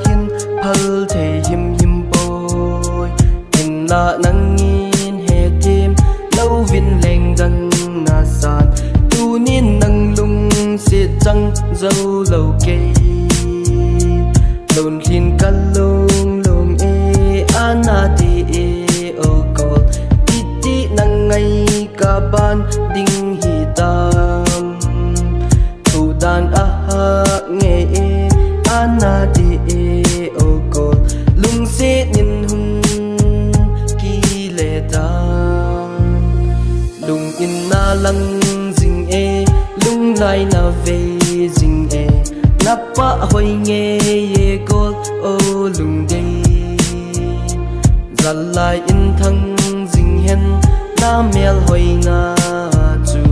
hin phal the him him boy in la nang in he tim lâu vin leng dang na san tu nin nang lung se chang dâu lâu kê lồn hin kan lung lung e ana ti e o kol ti ti nang ngai ka ban ding hi tam tu dan a ha nghe e ana ti e o kol lung se nin hun ki le ta lung in na lang ding e lung lai na ve ding e na pa hoi nghe ye kol o lung dei zal lai in thang ding hen na mel hoi na chu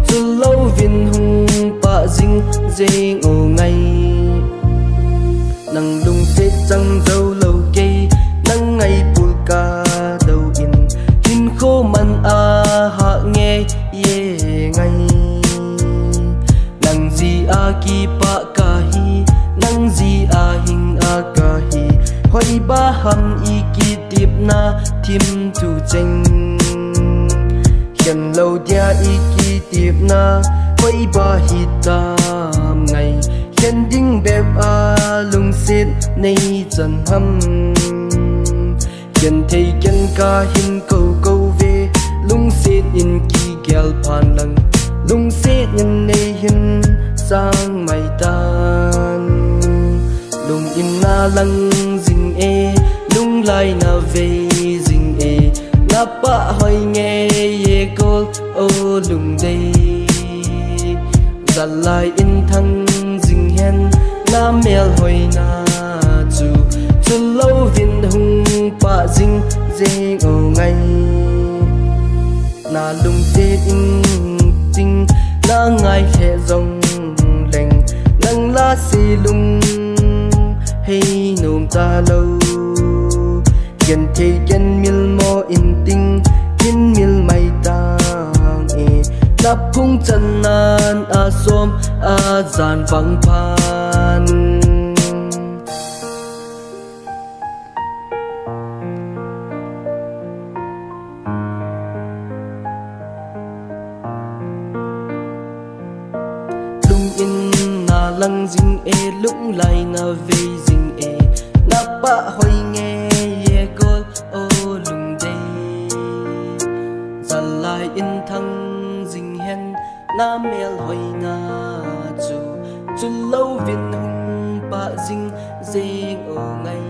chu lâu vin hung pa ding ding o ngay nang lung se chang dâu lâu kê nang ngày pul ka đâu in hin khô man a ha nghe ye ngay nang gì a ki pa ka hi nang gì a hing a ka hi hoi ba ham i ki tip na thim tu cheng hiền lâu dia i ki tip na hoi ba hi tam ngày hiền ding bep a lung sit nei chan ham hiền thei ken ka hin câu câu ve lung sit in ki gel phan lang lung sit nhân nei hin sang mai tan lung in na lang ding e lung lai na ve ding e na pa hoi nghe ye kol o lung dei zal lai in thang ding hen na mel hoi na chu chu lâu vin hung pa ding ding o ngay na lung te in ting na ngai he dong leng nang la si lung hey nôm ta lâu kiên thei kiên mil mo in ting hin mil mai tang e nắp phung chân nan a som a zan vang phan lung in na lang ding e lung lai na ve ding e na pa hoi nghe ye kol o lung dei zal lai in thang ding hen na mel hoi na chu chu lâu vin hung pa ding ding o ngay